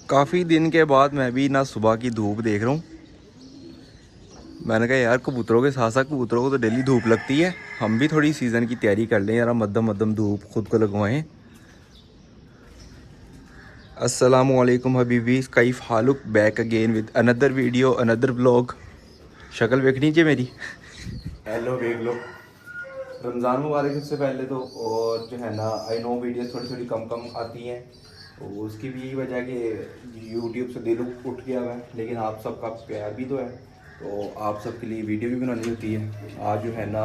काफ़ी दिन के बाद मैं भी ना सुबह की धूप देख रहा हूँ। मैंने कहा यार कबूतरों के साथ साथ कबूतरों को तो डेली धूप लगती है, हम भी थोड़ी सीज़न की तैयारी कर लें यार, मध्यम मध्यम धूप खुद को लगवाएं। अस्सलामुअलैकुम हबीबी, काइफ हालुक, back again with another video another blog. शक्ल देखनी चाहिए मेरी। हेलो देख लो। रमज़ान मुबारक सबसे पहले तो, और जो है ना आई नो वीडियोस थोड़ी थोड़ी कम कम आती हैं, तो उसकी भी यही वजह कि यूट्यूब से दिल उठ गया हुआ है, लेकिन आप सबका प्यार भी तो है, तो आप सबके लिए वीडियो भी बनानी होती है। आज जो है ना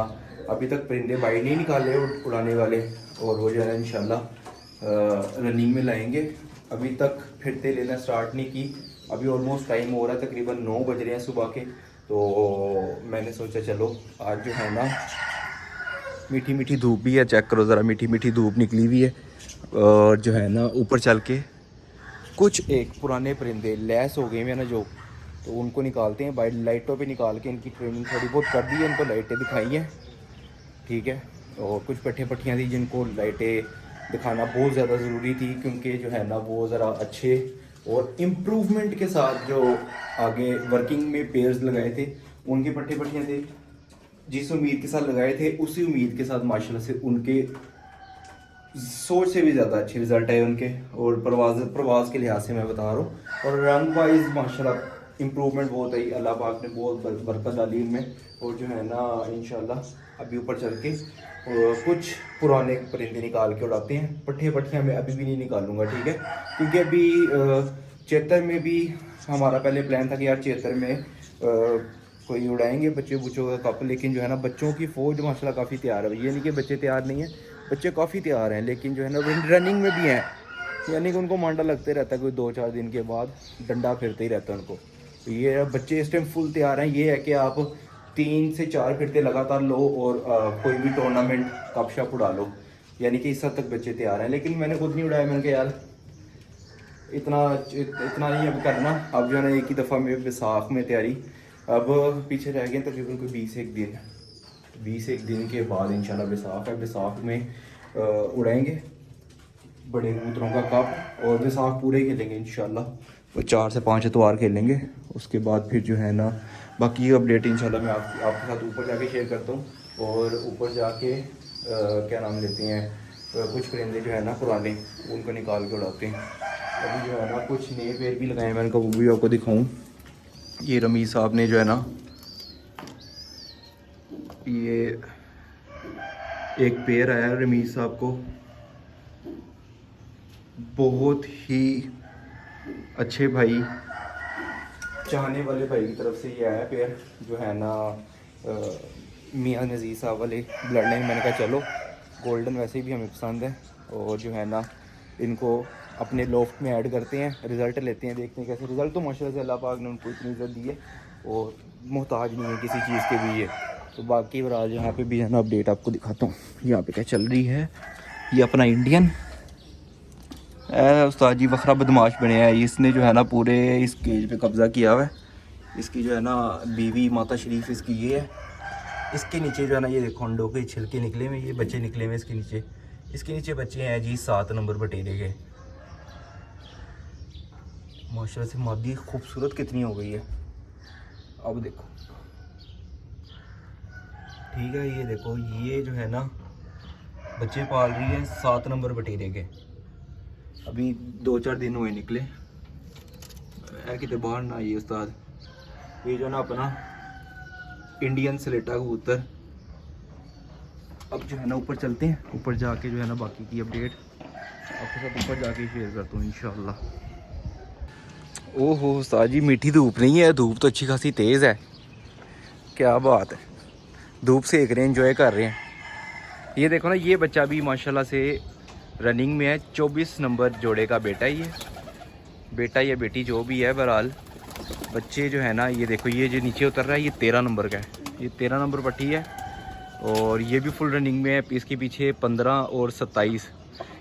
अभी तक परिंदे बाइट नहीं निकाले उड़ाने वाले, और वो जो है ना इंशाल्लाह रनिंग में लाएंगे। अभी तक फिरते लेना स्टार्ट नहीं की। अभी ऑलमोस्ट टाइम हो रहा है, तकरीबन 9 बज रहे हैं सुबह के। तो मैंने सोचा चलो आज जो है ना मीठी मीठी धूप भी है, चेक करो ज़रा, मीठी मीठी धूप निकली हुई है। और जो है ना ऊपर चल के कुछ एक पुराने परिंदे लैस हो गए हैं ना जो, तो उनको निकालते हैं। बाइट लाइटों पे निकाल के इनकी ट्रेनिंग थोड़ी बहुत कर दी है, इनको लाइटें दिखाई हैं, ठीक है। और कुछ पट्ठे पट्टियाँ थी जिनको लाइटें दिखाना बहुत ज़्यादा ज़रूरी थी, क्योंकि जो है ना वो ज़रा अच्छे और इम्प्रूवमेंट के साथ जो आगे वर्किंग में पेयर्स लगाए थे उनके पट्ठे पट्टियाँ थे, जिस उम्मीद के साथ लगाए थे उसी उम्मीद के साथ माशाल्लाह से उनके सोच से भी ज़्यादा अच्छे रिज़ल्ट आए उनके। और प्रवास के लिहाज से मैं बता रहा हूँ, और रंग वाइज माशाल्लाह इम्प्रूवमेंट बहुत है, अल्लाह पाक ने बहुत बरकत डाली इनमें। और जो है ना इंशाल्लाह अभी ऊपर चल के कुछ पुराने परिंदे निकाल के उड़ाते हैं। पट्ठे पट्टियाँ मैं अभी भी नहीं निकालूंगा, ठीक है, क्योंकि अभी चेतर में भी हमारा पहले प्लान था कि यार चेतर में कोई उड़ाएंगे बच्चे बुच्चों का कप, लेकिन जो है ना बच्चों की फ़ौज माशाल्लाह काफ़ी तैयार है। ये नहीं कि बच्चे तैयार नहीं है, बच्चे काफ़ी तैयार हैं, लेकिन जो है ना रनिंग में भी हैं, यानी कि उनको मांडा लगते रहता है, कोई 2-4 दिन के बाद डंडा फिरते ही रहता है उनको। तो ये बच्चे इस टाइम फुल तैयार हैं। ये है कि आप 3 से 4 फिरते लगातार लो और कोई भी टूर्नामेंट कप शप उड़ा लो, यानी कि इस हद तक बच्चे तैयार हैं। लेकिन मैंने खुद नहीं उड़ाया, मैंने कहा यार इतना इतना नहीं अब करना। अब जो है ना एक ही दफ़ा में बैसाख में तैयारी, अब पीछे रह गए तकरीबन कोई 20 एक दिन के बाद इंशाल्लाह बैसाख है। बैसाख में उड़ाएंगे बड़े कबूतरों का कप, और बैसाख पूरे खेलेंगे इंशाल्लाह। वो 4 से 5 एतवार खेलेंगे। उसके बाद फिर जो है ना बाकी अपडेट इंशाल्लाह मैं आपके साथ ऊपर जाके शेयर करता हूँ। और ऊपर जाके क्या नाम लेते हैं, कुछ परिंदे जो है ना पुराने उनको निकाल के उड़ाते हैं। अभी जो है ना कुछ नए पेड़ भी लगाए, मैंने कहा वो भी आपको दिखाऊँ। ये रमीज़ साहब ने जो है ना ये एक पेड़ आया है रमीज़ साहब को, बहुत ही अच्छे भाई, चाहने वाले भाई की तरफ से ये आया पेड़, जो है ना मियाँ नज़ीर साहब वाले ब्लड लाइन। मैंने कहा चलो गोल्डन वैसे भी हमें पसंद है, और जो है ना इनको अपने लोफ्ट में ऐड करते हैं, रिज़ल्ट लेते हैं, देखते हैं कैसे रिज़ल्ट। तो माशाल्लाह से अल्लाह पाक ने उनको इतनी इज़्ज़त दी है और मोहताज नहीं है किसी चीज़ के भी ये। तो बाकी और आज यहाँ पे भी है ना अपडेट आपको दिखाता हूँ यहाँ पे क्या चल रही है। ये अपना इंडियन उस्ताद जी वखरा बदमाश बने हैं, इसने जो है ना पूरे इस केज पे कब्ज़ा किया हुआ है। इसकी जो है ना बीवी माता शरीफ इसकी ये है। इसके नीचे जो है ना ये देखो अंडों के छिलके निकले हुए, ये बच्चे निकले हुए इसके नीचे। इसके नीचे बच्चे हैं जी 7 नंबर बटेरे के। माशाल्लाह से मादी खूबसूरत कितनी हो गई है, अब देखो, ठीक है। ये देखो ये जो है ना बच्चे पाल रही है 7 नंबर बटेरे के। अभी 2-4 दिन हुए निकले है, कितने बाहर ना ये उस्ताद। ये जो है ना अपना इंडियन सलेटा कबूतर। अब जो है ना ऊपर चलते हैं, ऊपर जाके जो है ना बाकी की अपडेट आपके साथ ऊपर जाके शेयर करता हूँ इंशाल्लाह। ओहो उस्ताद जी मीठी धूप नहीं है, धूप तो अच्छी खासी तेज़ है, क्या बात है। धूप सेक रहे हैं, एंजॉय कर रहे हैं। ये देखो ना ये बच्चा भी माशाल्लाह से रनिंग में है, 24 नंबर जोड़े का बेटा ही है, बेटा या बेटी जो भी है, बहरहाल बच्चे जो है ना ये देखो ये जो नीचे उतर रहा है ये 13 नंबर का है, ये 13 नंबर पट्टी है। और ये भी फुल रनिंग में है। इसके पीछे 15 और 27,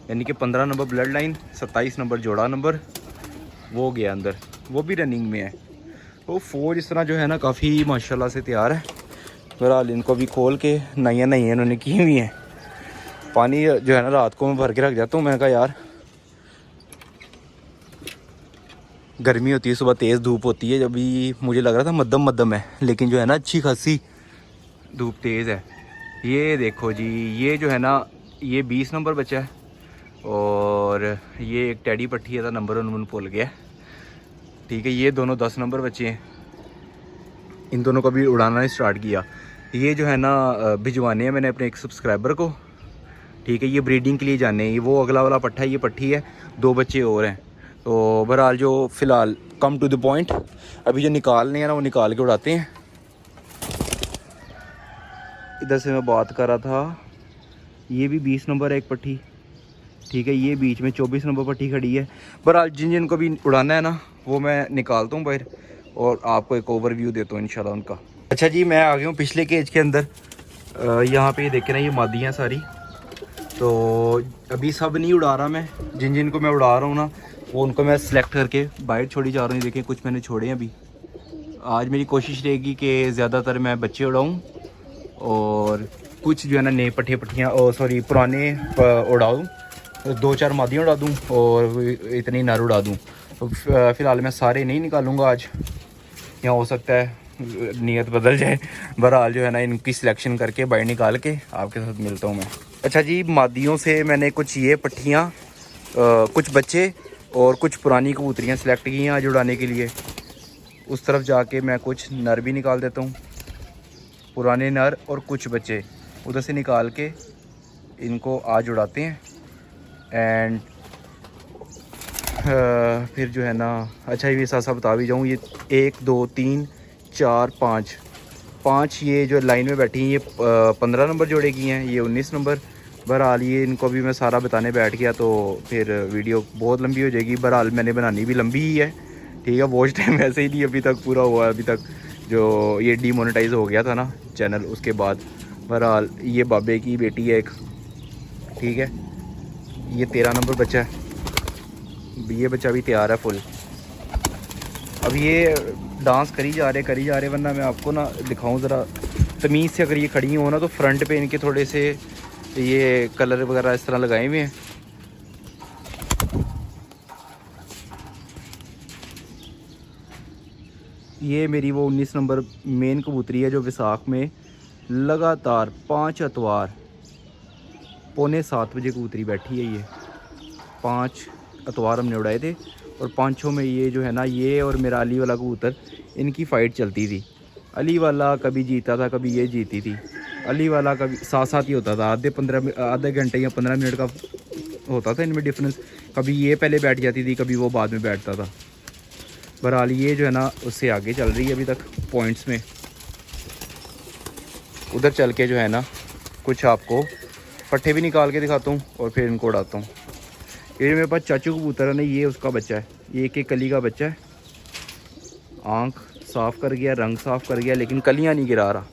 यानी कि 15 नंबर ब्लड लाइन, 27 नंबर जोड़ा नंबर, वो गया अंदर, वो भी रनिंग में है। तो फौज इस तरह जो है ना काफ़ी माशाल्लाह से तैयार है। बहरहाल इनको भी खोल के नैया नैया इन्होंने की हुई हैं। पानी जो है ना रात को मैं भर के रख जाता हूँ। मैं कहा यार गर्मी होती है, सुबह तेज़ धूप होती है। जब भी मुझे लग रहा था मध्यम मध्यम है, लेकिन जो है ना अच्छी खासी धूप तेज़ है। ये देखो जी, ये जो है ना ये 20 नंबर बच्चा है और ये एक टैडी पट्टी है, था नंबर उन्होंने भूल गया। ठीक है, ये दोनों 10 नंबर बच्चे हैं। इन दोनों को भी उड़ाना स्टार्ट किया। ये जो है ना भिजवाने हैं मैंने अपने एक सब्सक्राइबर को। ठीक है, ये ब्रीडिंग के लिए जाने हैं। वो अगला वाला पट्ठा है, ये पट्टी है, 2 बच्चे और हैं। तो बहरहाल जो फ़िलहाल कम टू द पॉइंट, अभी जो निकालने हैं ना वो निकाल के उड़ाते हैं। इधर से मैं बात कर रहा था, ये भी 20 नंबर है एक पट्टी। ठीक है, ये बीच में 24 नंबर पट्टी खड़ी है। बहरहाल जिन जिन को भी उड़ाना है ना वो मैं निकालता हूँ बाहर और आपको एक ओवरव्यू देता हूँ इंशाल्लाह उनका। अच्छा जी, मैं आ गया हूँ पिछले केज के अंदर। यहाँ पे देखे ना ये मादियाँ सारी, तो अभी सब नहीं उड़ा रहा मैं। जिन जिन को मैं उड़ा रहा हूँ ना वो उनको मैं सिलेक्ट करके बाहर छोड़ी जा रहा हूँ। देखें कुछ मैंने छोड़े हैं अभी। आज मेरी कोशिश रहेगी कि ज़्यादातर मैं बच्चे उड़ाऊँ और कुछ जो है ना नए पट्टियाँ पुराने उड़ाऊँ, 2-4 मादियाँ उड़ा दूँ और इतनी नर उड़ा दूँ। तो फ़िलहाल मैं सारे नहीं निकालूँगा आज, यहाँ हो सकता है नीयत बदल जाए। बहरहाल जो है ना इनकी सिलेक्शन करके बाहर निकाल के आपके साथ मिलता हूँ मैं। अच्छा जी, मादियों से मैंने कुछ ये पट्टियाँ, कुछ बच्चे और कुछ पुरानी कबूतरियाँ सिलेक्ट की हैं आज उड़ाने के लिए। उस तरफ जाके मैं कुछ नर भी निकाल देता हूँ, पुराने नर और कुछ बच्चे उधर से निकाल के इनको आज उड़ाते हैं। एंड फिर जो है ना, अच्छा ये साथ साथ बता भी जाऊँ, ये 1 2 3 4 5 ये जो लाइन में बैठी हैं ये 15 नंबर जोड़े की हैं, ये 19 नंबर। बहरहाल ये इनको भी मैं सारा बताने बैठ गया तो फिर वीडियो बहुत लंबी हो जाएगी। बहरहाल मैंने बनानी भी लंबी ही है। ठीक है, वॉच टाइम वैसे ही नहीं अभी तक पूरा हुआ है, अभी तक जो ये डीमोनेटाइज हो गया था ना चैनल उसके बाद। बहरहाल ये बाबे की बेटी है एक। ठीक है, ये 13 नंबर बच्चा है, ये बच्चा भी तैयार है फुल। अब ये डांस करी जा रहे वरना मैं आपको ना दिखाऊं ज़रा तमीज़ से। अगर ये खड़ी हो ना तो फ्रंट पे इनके थोड़े से ये कलर वगैरह इस तरह लगाए हुए हैं। ये मेरी वो 19 नंबर मेन कबूतरी है जो विसाख में लगातार 5 अतवार 6:45 बजे कबूतरी बैठी है। ये 5 अतवार हमने उड़ाए थे और 5 में ये जो है ना, ये और मेरा अली वाला कबूतर, इनकी फ़ाइट चलती थी। अली वाला कभी जीता था, कभी ये जीती थी। अली वाला कभी साथ साथ ही होता था, आधे घंटे या 15 मिनट का होता था इनमें डिफरेंस। कभी ये पहले बैठ जाती थी, कभी वो बाद में बैठता था। बहरहाल ये जो है ना उससे आगे चल रही है अभी तक पॉइंट्स में। उधर चल के जो है ना कुछ आपको पट्टे भी निकाल के दिखाता हूँ और फिर इनको उड़ाता हूँ। ये मेरे पास चाचू कबूतर है ना, ये उसका बच्चा है, ये एक कली का बच्चा है। आँख साफ़ कर गया, रंग साफ़ कर गया, लेकिन कलियाँ नहीं गिरा रहा।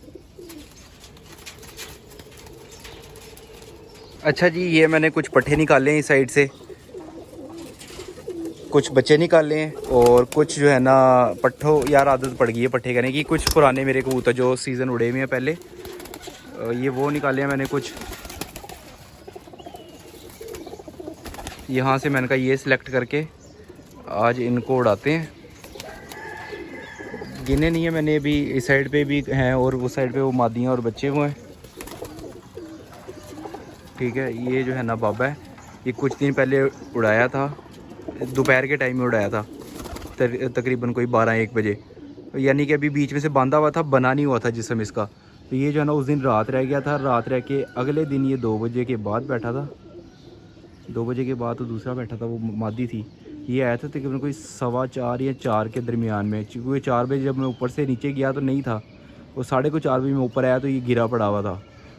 अच्छा जी, ये मैंने कुछ पट्टे निकाले हैं इस साइड से, कुछ बच्चे निकाले हैं और कुछ जो है ना पट्ठों, यार आदत पड़ गई है पट्टे करने की। कुछ पुराने मेरे कबूतर जो सीज़न उड़े हुए हैं पहले, ये वो निकाले हैं मैंने कुछ। यहाँ से मैंने कहा ये सिलेक्ट करके आज इनको उड़ाते हैं। गिने नहीं है मैंने, अभी इस साइड पे भी हैं और उस साइड पे वो मादियाँ और बच्चे हुए हैं। ठीक है, ये जो है ना बाबा है, ये कुछ दिन पहले उड़ाया था, दोपहर के टाइम में उड़ाया था, तकरीबन कोई 12-1 बजे, यानी कि अभी बीच में से बांधा हुआ था, बना नहीं हुआ था जिस्म इसका। तो ये जो है ना उस दिन रात रह गया था, रात रह के अगले दिन ये 2 बजे के बाद बैठा था। 2 बजे के बाद तो दूसरा बैठा था, वो मादी थी। ये आया था तकरीबन कोई 4:15 या 4 के दरमियान में, क्योंकि 4 बजे जब मैं ऊपर से नीचे गया तो नहीं था, वो 4:30 बजे मैं ऊपर आया तो ये गिरा पड़ा हुआ था,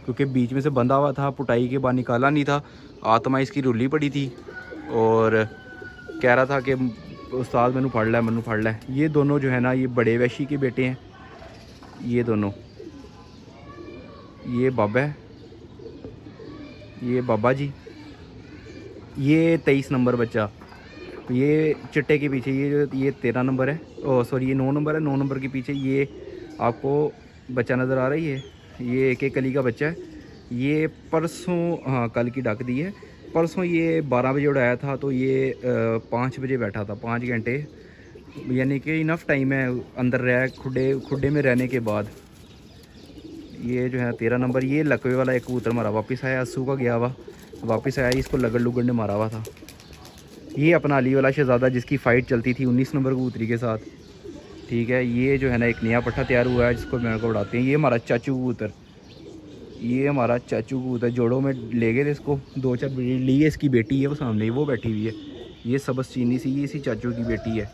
क्योंकि बीच में से बंधा हुआ था, पुटाई के बाद निकाला नहीं था। आत्मा इसकी रुली पड़ी थी और कह रहा था कि उस्ताद मैनू फड़ लै। ये दोनों जो है ना ये बड़े वैशी के बेटे हैं, ये दोनों। ये बाबा है, ये बाबा जी। ये 23 नंबर बच्चा, ये चिट्टे के पीछे ये 13 नंबर है, ओ सॉरी ये 9 नंबर है। 9 नंबर के पीछे ये आपको बच्चा नज़र आ रही है, ये एक कली का बच्चा है। ये परसों, हाँ कल की डक दी है, परसों ये 12 बजे उड़ाया था, तो ये 5 बजे बैठा था, 5 घंटे यानी कि इनफ टाइम है अंदर रह खुडे में रहने के बाद। ये जो है 13 नंबर, ये लकवे वाला एक कबूतर मारा वापस आया, अस्सू का गया हुआ वापस आया, इसको लगड़ लुगड़ ने मारा हुआ था। ये अपना अली वाला शहज़ादा जिसकी फ़ाइट चलती थी 19 नंबर कबूतरी के साथ, ठीक है। ये जो है ना एक नया पट्ठा तैयार हुआ है जिसको मेरे को उड़ाते हैं। ये हमारा चाचू कबूतर, ये हमारा चाचू कबूतर जोड़ों में ले गए थे इसको, 2-4 लिए। इसकी बेटी है वो सामने वो बैठी हुई है, ये सबस चीनी सी, ये इसी चाचू की बेटी है।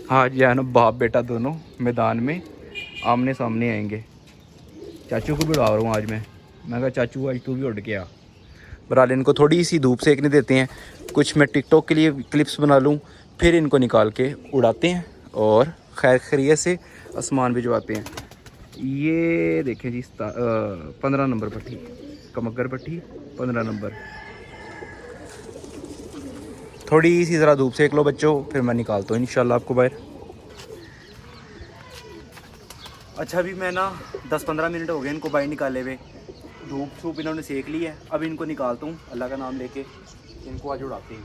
हाँ जो है ना बाप बेटा दोनों मैदान में आमने सामने आएंगे। चाचू को भी उड़ा रहा हूँ आज मैं कहा चाचू आज तू भी उड़ के आ। बहरहाल इनको थोड़ी सी धूप सेकने देते हैं, कुछ मैं टिकटॉक के लिए क्लिप्स बना लूँ, फिर इनको निकाल के उड़ाते हैं और खैर खैरियत से आसमान भिजवाते हैं। ये देखें जी 15 नंबर पट्टी, कमगर पट्टी 15 नंबर। थोड़ी सी ज़रा धूप सेक लो बच्चों, फिर मैं निकालता हूँ इंशाल्लाह आपको बाहर। अच्छा अभी मैं ना 10-15 मिनट हो गए इनको बाहर निकाले हुए, धूप छूप इन्होंने सेक ली है। अब इनको निकालता हूँ अल्लाह का नाम लेके, इनको आज उड़ाते हैं।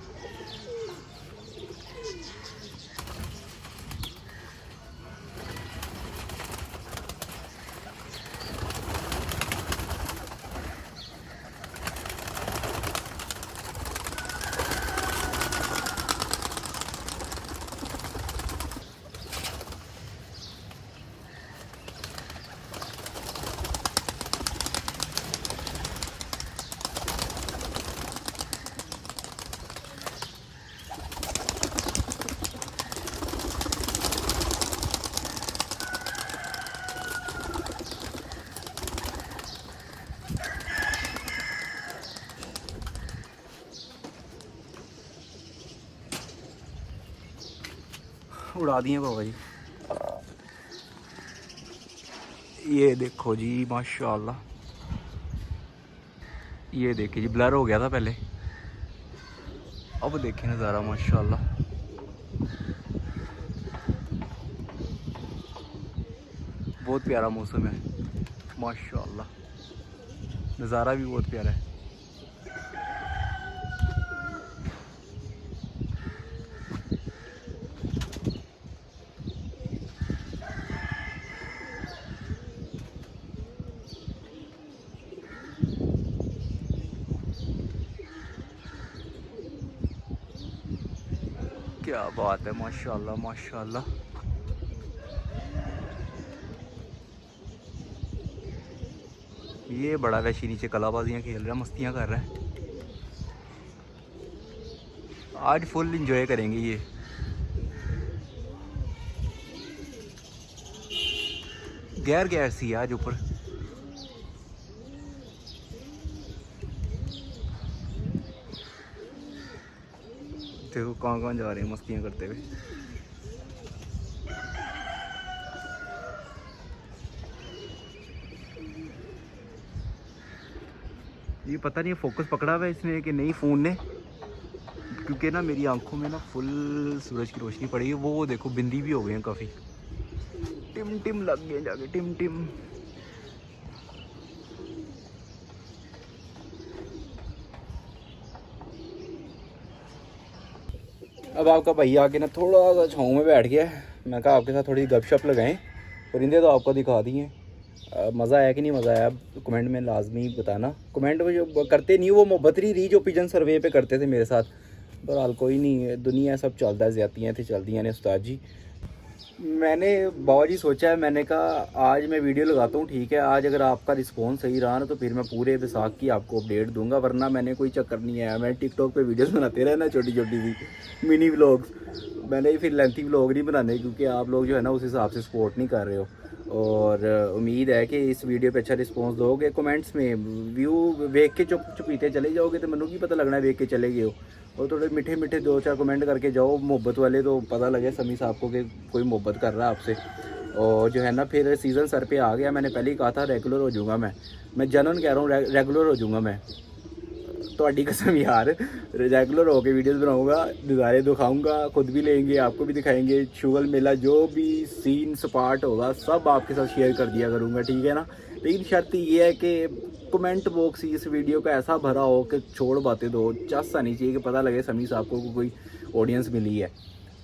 उड़ा दिए बाबा जी। ये देखो जी माशाल्लाह, ये देखिए जी ब्लर हो गया था पहले, अब देखें नज़ारा माशाल्लाह। बहुत प्यारा मौसम है माशाल्लाह, नज़ारा भी बहुत प्यारा है। क्या बात है माशाल्लाह माशाल्लाह। ये बड़ा वैशी नीचे कलाबाजियाँ खेल रहा है, मस्तियाँ कर रहा है। आज फुल इंजॉय करेंगे ये। गैर गैर सी है आज ऊपर। देखो कहाँ जा रहे हैं मस्तियाँ करते हुए। ये पता नहीं फोकस पकड़ा हुआ है इसने कि नहीं फ़ोन ने, क्योंकि ना मेरी आंखों में ना फुल सूरज की रोशनी पड़ी है। वो देखो बिंदी भी हो गए हैं काफ़ी, टिम टिम लग गए जाके टिम टिम। अब आपका भैया आके ना थोड़ा सा छाँव में बैठ गया है, मैं कहा आपके साथ थोड़ी गपशप लगाएं। परिंदे तो आपको दिखा दिए, मज़ा आया कि नहीं मज़ा आया कमेंट में लाजमी बताना। कमेंट में जो करते नहीं वो मोहब्बत नहीं रही जो पिजन सर्वे पे करते थे मेरे साथ। बहरहाल कोई नहीं, दुनिया सब चलता है, ज़्यादतियाँ थी चलती ने उस्ताद जी। मैंने बाबा जी सोचा है, मैंने कहा आज मैं वीडियो लगाता हूँ, ठीक है। आज अगर आपका रिस्पॉन्स सही रहा ना तो फिर मैं पूरे बैसाख की आपको अपडेट दूंगा, वरना मैंने कोई चक्कर नहीं आया। मैं टिकटॉक पे वीडियोस बनाते रहना छोटी छोटी सी मिनी व्लॉग्स, मैंने फिर लेंथी व्लॉग नहीं बनाने क्योंकि आप लोग जो है ना उस हिसाब से सपोर्ट नहीं कर रहे हो। और उम्मीद है कि इस वीडियो पे अच्छा रिस्पॉन्स दोगे। कमेंट्स में व्यू देख के चुप चुपीते चले जाओगे तो मैनू की पता लगना है देख के चले गए हो। और थोड़े मीठे मीठे 2-4 कमेंट करके जाओ मोहब्बत वाले, तो पता लगे समी साहब को कि कोई मोहब्बत कर रहा है आपसे। और जो है ना फिर सीज़न सर पे आ गया, मैंने पहले ही कहा था रेगुलर हो जाऊँगा मैं जनरल कह रहा हूँ रेगुलर हो जाऊँगा मैं। तो अड्डी कसम यार, रेगुलर होकर वीडियोस बनाऊंगा, नज़ारे दिखाऊंगा, खुद भी लेंगे आपको भी दिखाएंगे। शुगल मेला जो भी सीन स्पॉट होगा सब आपके साथ शेयर कर दिया करूंगा, ठीक है ना। लेकिन शर्त ये है कि कमेंट बॉक्स इस वीडियो का ऐसा भरा हो कि छोड़ बातें दो, चस आनी चाहिए कि पता लगे समी साहब को कोई ऑडियंस मिली है,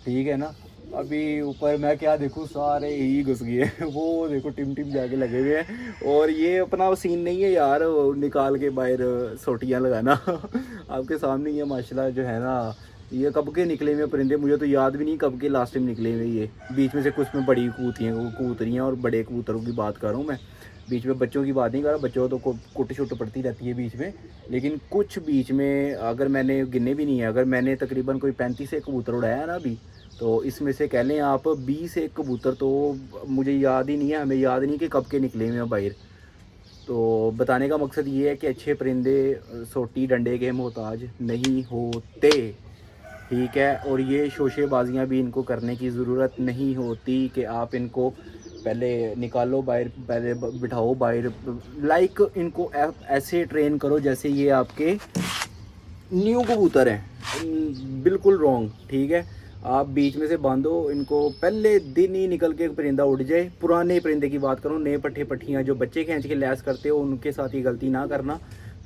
ठीक है ना। अभी ऊपर मैं क्या देखूँ, सारे ही घुस गए हैं। वो देखो टिम टिम जाके लगे हुए हैं। और ये अपना सीन नहीं है यार, वो निकाल के बाहर सोटियाँ लगाना। आपके सामने ये माशाल्लाह जो है ना, ये कब के निकले हुए परिंदे, मुझे तो याद भी नहीं कब के लास्ट टाइम निकले हुए। ये बीच में से कुछ में बड़ी कबूतरियाँ और बड़े कबूतरों की बात कर रहा हूँ मैं, बीच में बच्चों की बात नहीं कर रहा। बच्चों तो कुट शुट पड़ती रहती है बीच में, लेकिन कुछ बीच में अगर मैंने गिने भी नहीं है, अगर मैंने तकरीबन कोई 35 से कबूतर उड़ाया है ना अभी, तो इसमें से कह लें आप 20 एक कबूतर तो मुझे याद ही नहीं है, हमें याद नहीं कि कब के निकले हुए हैं बाहर। तो बताने का मकसद ये है कि अच्छे परिंदे सोटी डंडे के मोहताज नहीं होते, ठीक है। और ये शोशेबाजियाँ भी इनको करने की ज़रूरत नहीं होती कि आप इनको पहले निकालो बाहर, पहले बिठाओ बाहर। लाइक इनको ऐसे ट्रेन करो जैसे ये आपके न्यू कबूतर हैं, बिल्कुल रॉन्ग, ठीक है। आप बीच में से बांधो इनको, पहले दिन ही निकल के परिंदा उड़ जाए। पुराने परिंदे की बात करूँ, नए पट्ठे पट्ठियाँ जो बच्चे खींच के लैस करते हो, उनके साथ ये गलती ना करना।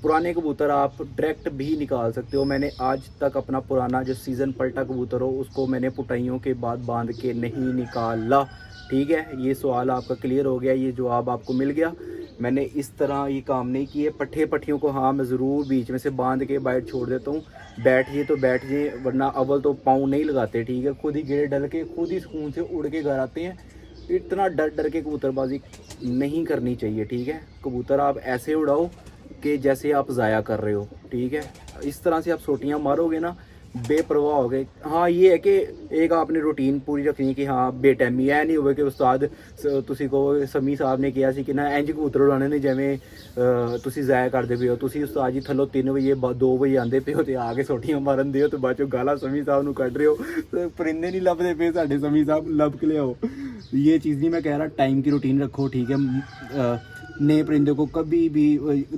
पुराने कबूतर आप डायरेक्ट भी निकाल सकते हो। मैंने आज तक अपना पुराना जो सीज़न पलटा कबूतर हो उसको मैंने पुटाइयों के बाद बांध के नहीं निकाला, ठीक है। ये सवाल आपका क्लियर हो गया, ये जवाब आपको मिल गया। मैंने इस तरह ये काम नहीं किए। पट्ठे पट्ठियों को हाँ मैं ज़रूर बीच में से बांध के बाहर छोड़ देता हूँ, बैठिए तो बैठिए, वरना अव्वल तो पाँव नहीं लगाते, ठीक है। खुद ही गिरे डल के खुद ही सुकून से उड़ के घर आते हैं। इतना डर डर के कबूतरबाजी नहीं करनी चाहिए, ठीक है। कबूतर आप ऐसे उड़ाओ कि जैसे आप ज़ाया कर रहे हो, ठीक है। इस तरह से आप सोटियाँ मारोगे ना बेपरवाह हो गए। हाँ ये है कि एक आपने रूटीन पूरी रखनी है कि हाँ बेटैमी है नहीं होवे कि उस्ताद तुसी को समी साहब ने किया सी कि ना इंज कबूतर उड़ाने ने जिवें तुसी ज़ाया करदे पे हो। तुसी उस्ताद जी थल्लों 3 बजे 2 बजे आंदे पे हो ते आके सोटियां मारन दे हो, ते बाद चों गाला समी साहब नूं कढ रहे हो, ते परिंदे नहीं लभदे पे साडे समी साहब, लब के लियाओ। ये चीज़ नहीं मैं कह रहा, टाइम की रूटीन रखो, ठीक है। नए परिंदे को कभी भी,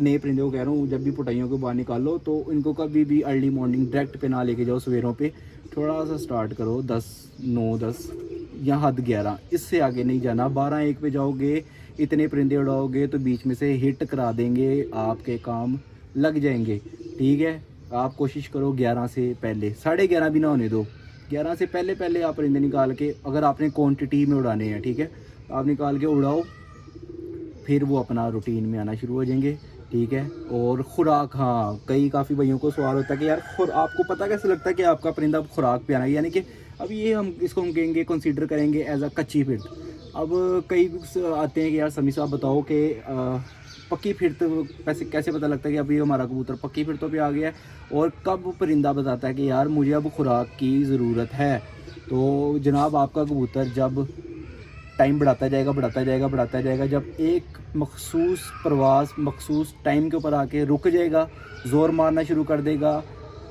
नए परिंदे को कह रहा हूँ, जब भी पुटाइयों को बाहर निकालो तो इनको कभी भी अर्ली मॉर्निंग डायरेक्ट पे ना लेके जाओ सवेरों पे। थोड़ा सा स्टार्ट करो 10, 9, 10 या हद 11, इससे आगे नहीं जाना। 12, 1 पे जाओगे, इतने परिंदे उड़ाओगे तो बीच में से हिट करा देंगे, आपके काम लग जाएंगे, ठीक है। आप कोशिश करो 11 से पहले, 11:30 भी ना होने दो, 11 से पहले पहले आप परिंदे निकाल के, अगर आपने क्वान्टिटी में उड़ाने हैं, ठीक है, आप निकाल के उड़ाओ, फिर वो अपना रूटीन में आना शुरू हो जाएंगे, ठीक है। और खुराक, हाँ कई काफ़ी भाइयों को सवाल होता है कि यार आपको पता कैसे लगता है कि आपका परिंदा अब खुराक पे आना है, यानी कि अब ये हम इसको हम कहेंगे, कंसीडर करेंगे एज अ कच्ची फिरत। अब कई आते हैं कि यार समी साहब बताओ कि पक्की फिरत कैसे पता लगता है कि अभी हमारा कबूतर पक्की फिरतों पे आ गया है, और कब परिंदा बताता है कि यार मुझे अब खुराक की ज़रूरत है। तो जनाब आपका कबूतर जब टाइम बढ़ाता जाएगा बढ़ाता जाएगा बढ़ाता जाएगा, जब एक मखसूस प्रवास मखसूस टाइम के ऊपर आके रुक जाएगा, ज़ोर मारना शुरू कर देगा।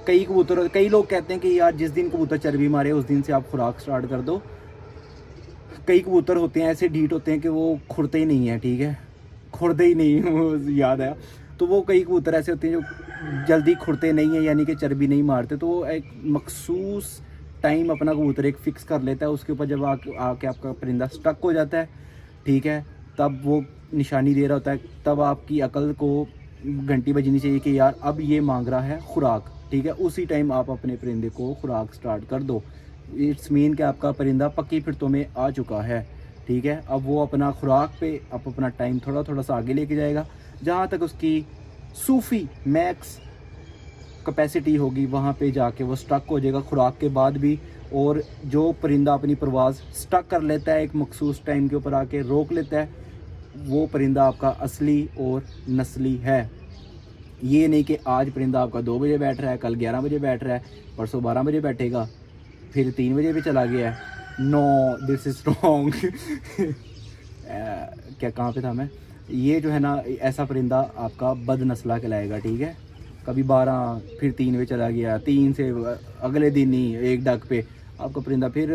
कई लोग कहते हैं कि यार जिस दिन कबूतर चर्बी मारे उस दिन से आप खुराक स्टार्ट कर दो। कई कबूतर होते हैं ऐसे ढीठ होते हैं कि वो खुरते ही नहीं हैं, ठीक है, खुरते ही नहीं, वो याद आया। तो वो कई कबूतर ऐसे होते हैं जो जल्दी खुरते नहीं हैं, यानी कि चर्बी नहीं मारते। तो वो एक मखसूस टाइम अपना कबूतर एक फ़िक्स कर लेता है, उसके ऊपर जब आके आपका परिंदा स्टक हो जाता है, ठीक है, तब वो निशानी दे रहा होता है, तब आपकी अकल को घंटी बजनी चाहिए कि यार अब ये मांग रहा है खुराक, ठीक है। उसी टाइम आप अपने परिंदे को खुराक स्टार्ट कर दो। इट्स मीन कि आपका परिंदा पक्की फिरतों में आ चुका है, ठीक है। अब वो अपना खुराक पे आप अपना टाइम थोड़ा थोड़ा सा आगे लेके जाएगा, जहाँ तक उसकी सूफी मैक्स कैपेसिटी होगी वहाँ पे जाके वो स्टक हो जाएगा खुराक के बाद भी। और जो परिंदा अपनी परवाज़ स्टक कर लेता है, एक मखसूस टाइम के ऊपर आके रोक लेता है, वो परिंदा आपका असली और नस्ली है। ये नहीं कि आज परिंदा आपका 2 बजे बैठ रहा है, कल 11 बजे बैठ रहा है, परसों 12 बजे बैठेगा, फिर 3 बजे भी चला गया है। No, this is wrong. क्या कहाँ पे था मैं? ये जो है ना, ऐसा परिंदा आपका बदनस्ला कहलाएगा, ठीक है। कभी 12 फिर 3 पे चला गया, 3 से अगले दिन ही 1 डक पे आपका परिंदा फिर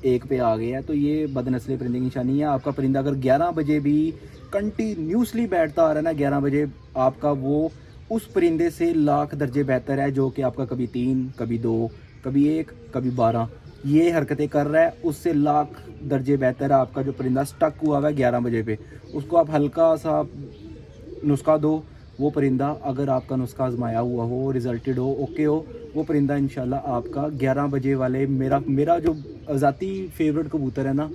1 पे आ गया, तो ये बदनस्ले परिंदे की निशानी है। आपका परिंदा अगर 11 बजे भी कंटिन्यूसली बैठता आ रहा है ना, 11 बजे, आपका वो उस परिंदे से लाख दर्जे बेहतर है जो कि आपका कभी 3, कभी 2, कभी 1, कभी 12 ये हरकतें कर रहा है। उससे लाख दर्जे बेहतर है आपका जो परिंदा स्टक हुआ हुआ है 11 बजे पे। उसको आप हल्का सा नुस्खा दो, वो परिंदा अगर आपका नुस्खा आजमाया हुआ हो, रिजल्टेड हो, ओके हो, वो परिंदा इंशाल्लाह आपका 11 बजे वाले मेरा जो ज़ाती फेवरेट कबूतर है ना,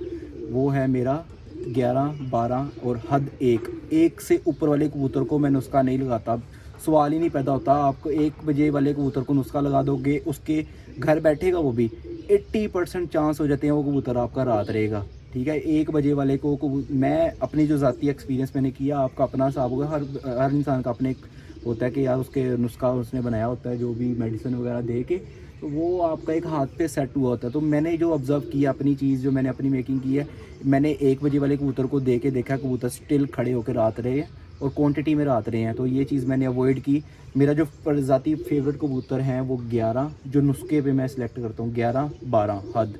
वो है मेरा 11, 12 और हद 1 से ऊपर वाले कबूतर को मैं नुस्खा नहीं लगाता। सवाल ही नहीं पैदा होता। आपको 1 बजे वाले कबूतर को नुस्खा लगा दोगे, उसके घर बैठेगा वो भी, 80% चांस हो जाते हैं वो कबूतर आपका रात रहेगा। ठीक है, 1 बजे वाले को मैं अपनी जो ज़ाती एक्सपीरियंस मैंने किया, आपका अपना हिसाब होगा, हर इंसान का अपने होता है कि यार उसके नुस्खा उसने बनाया होता है जो भी मेडिसिन वगैरह दे के, तो वो आपका एक हाथ पे सेट हुआ होता है। तो मैंने जो ऑब्ज़र्व किया अपनी चीज़, जो मैंने अपनी मेकिंग की है, मैंने 1 बजे वाले कबूतर को दे के देखा कबूतर स्टिल खड़े होकर रात रहे हैं और क्वांटिटी में रात रहे हैं। तो ये चीज़ मैंने अवॉइड की। मेरा जो प्रजाति फेवरेट कबूतर हैं वो 11, जो नुस्खे पे मैं सिलेक्ट करता हूँ, 11, 12 हद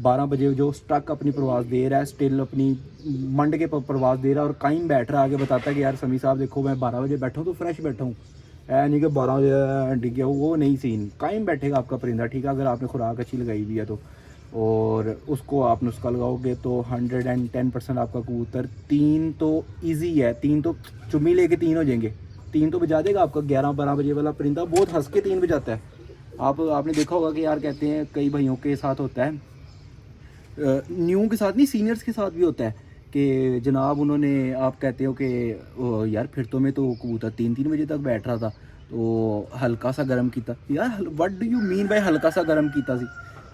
12 बजे जो स्टक अपनी प्रवास दे रहा है, स्टिल अपनी मंड के प्रवास दे रहा है और कायम बैठ रहा है, आगे बताता है कि यार समी साहब देखो मैं 12 बजे बैठा हूँ तो फ्रेश बैठा हूँ, नहीं कि 12 बजे डिग गया, वो नहीं सीन। कायम बैठेगा आपका परिंदा, ठीक है, अगर आपने खुराक अच्छी लगाई हुई है तो, और उसको आप नुस्खा लगाओगे तो 110% आपका कबूतर 3 तो ईजी है, 3 तो चुम्मी लेके 3 हो जाएंगे, 3 तो बजा देगा आपका। 11-12 बजे वाला परिंदा बहुत हंस के 3 बजाता है। आपने देखा होगा कि यार कहते हैं कई भाइयों के साथ होता है, न्यू के साथ नहीं सीनियर्स के साथ भी होता है कि जनाब उन्होंने, आप कहते हो कि यार फिर तो मैं तो कबूतर 3-3 बजे तक बैठ रहा था तो हल्का सा गर्म किया। यार what do you mean by हल्का सा गर्म किया सी?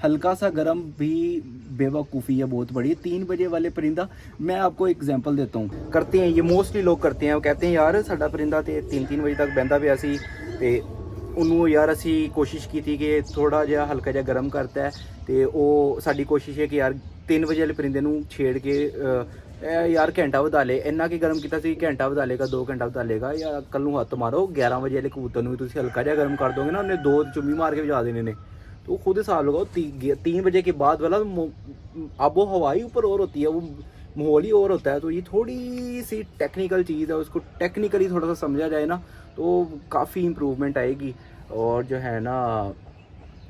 हल्का सा गर्म भी बेवकूफ़ी है बहुत बड़ी। 3 बजे वाले परिंदा, मैं आपको एग्जांपल देता हूँ, करते हैं ये मोस्टली लोग करते हैं, वो कहते हैं यार साडा परिंदा तो 3-3 बजे तक बहता पिया सी ते ਉਹਨੂੰ यार असी कोशिश की थी कि थोड़ा जिहा हल्का जिहा गर्म करता है, तो वो साडी कोशिश है कि यार 3 बजे वाले परिंदे नूं छेड़ के यार घंटा ਵਧਾ ले, ਇੰਨਾ ਕੀ गर्म किया सी, घंटा ਵਧਾ लेगा, 2 घंटा ਵਧਾ लेगा, या कल नूं हत्थ मारो 11 बजे वाले कबूतर नूं भी तुसीं हल्का जिहा गर्म कर दोगे ना, उन्हें 2 चुम्मी मार के बजा देने ने। तो खुद हिसाब लगाओ 3 बजे के बाद वाला आबो हवा ही ऊपर और होती है, वो माहौल ही और होता है। तो ये थोड़ी सी टेक्निकल चीज़ है, उसको टेक्निकली थोड़ा सा समझा जाए ना तो काफ़ी इम्प्रूवमेंट आएगी। और जो है ना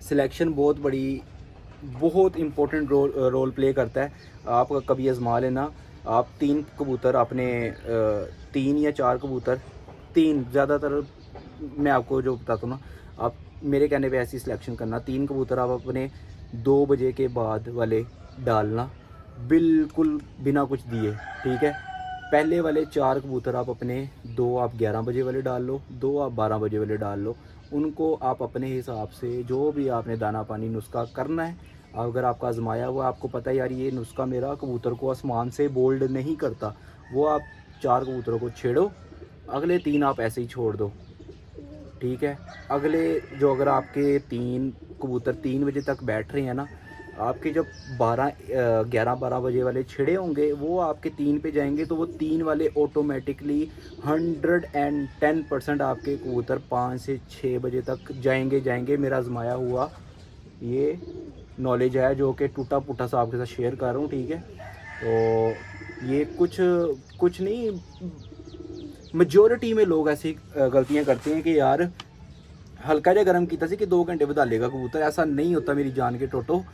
सिलेक्शन बहुत इम्पोर्टेंट रोल प्ले करता है। आप कभी आजमा लेना, आप 3 कबूतर अपने 3 या 4 कबूतर, 3 ज़्यादातर मैं आपको जो बताता हूँ ना, आप मेरे कहने पे ऐसी सिलेक्शन करना, 3 कबूतर आप अपने 2 बजे के बाद वाले डालना बिल्कुल बिना कुछ दिए, ठीक है। पहले वाले 4 कबूतर आप अपने 2 आप 11 बजे वाले डाल लो, 2 आप 12 बजे वाले डाल लो। उनको आप अपने हिसाब से जो भी आपने दाना पानी नुस्खा करना है, अगर आपका आजमाया हुआ आपको पता है यार ये नुस्खा मेरा कबूतर को आसमान से बोल्ड नहीं करता, वो आप 4 कबूतरों को छेड़ो, अगले 3 आप ऐसे ही छोड़ दो, ठीक है। अगले जो अगर आपके 3 कबूतर 3 बजे तक बैठ रहे हैं ना, आपके जब 11-12 बजे वाले छिड़े होंगे वो आपके 3 पे जाएंगे, तो वो 3 वाले ऑटोमेटिकली 110% आपके कबूतर 5 से 6 बजे तक जाएंगे। मेरा आजमाया हुआ ये नॉलेज है जो कि टूटा फूटा सा आपके साथ शेयर कर रहा हूँ, ठीक है। तो ये कुछ नहीं, मेजॉरिटी में लोग ऐसी गलतियाँ करते हैं कि यार हल्का जिहा गर्म किया सी कि 2 घंटे बधा लेगा कबूतर, ऐसा नहीं होता मेरी जान के टोटो।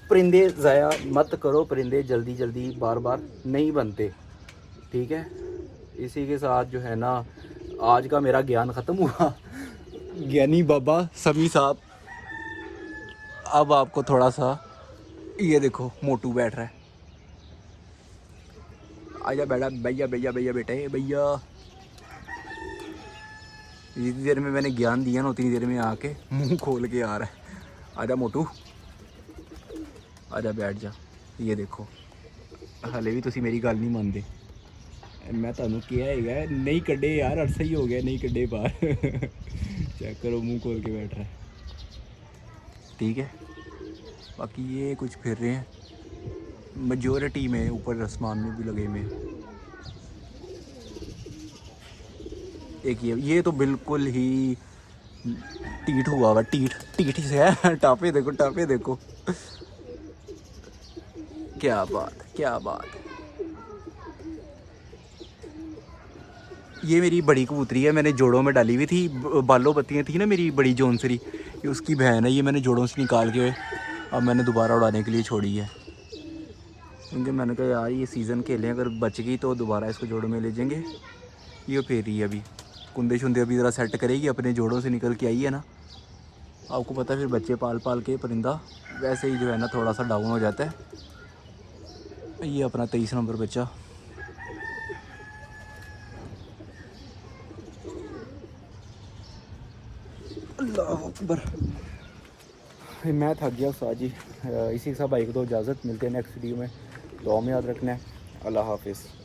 परिंदे ज़ाया मत करो, परिंदे जल्दी बार नहीं बनते, ठीक है। इसी के साथ जो है ना आज का मेरा ज्ञान ख़त्म हुआ। ज्ञानी बाबा समी साहब, अब आपको थोड़ा सा, ये देखो मोटू बैठ रहा है, आजा बैठा, भैया बेटे भैया। जितनी देर में मैंने ज्ञान दिया ना उतनी देर में आके मुंह खोल के आ रहा है। आजा मोटू, आजा बैठ जा। ये देखो हाले भी तुसी मेरी गल नहीं मानते, मैं तुहानू कहा है नहीं कड्डे यार, अरसा ही हो गया नहीं कड्डे बाहर। चेक करो मुंह खोल के बैठ रहा है, ठीक है। बाकी ये कुछ फिर रहे हैं, मेजॉरिटी में ऊपर आसमान में भी लगे हुए। एक ये तो बिल्कुल ही टीठ हुआ हुआ, टीठ से है। टापे देखो क्या बात। ये मेरी बड़ी कबूतरी है, मैंने जोड़ों में डाली हुई थी, बालों बत्तियाँ थी ना मेरी बड़ी जोनसरी, ये उसकी बहन है, ये मैंने जोड़ों से निकाल के अब मैंने दोबारा उड़ाने के लिए छोड़ी है, क्योंकि मैंने कहा यार ये सीज़न खेलें, अगर बच गई तो दोबारा इसको जोड़ों में ले जाएंगे। ये फेर रही है अभी कुंदे शुंदे अभी ज़रा सेट करेगी, अपने जोड़ों से निकल के आई है ना। आपको पता है फिर बच्चे पाल पाल के परिंदा वैसे ही जो है ना थोड़ा सा डाउन हो जाता है। ये अपना 23 नंबर बच्चा। अल्लाह अकबर। मैं थक गया उस्ताद जी। इसी के साथ भाई को तो इजाज़त, मिलते हैं नेक्स्ट वीडियो में। दुआ में याद रखना है। अल्लाह हाफिज़।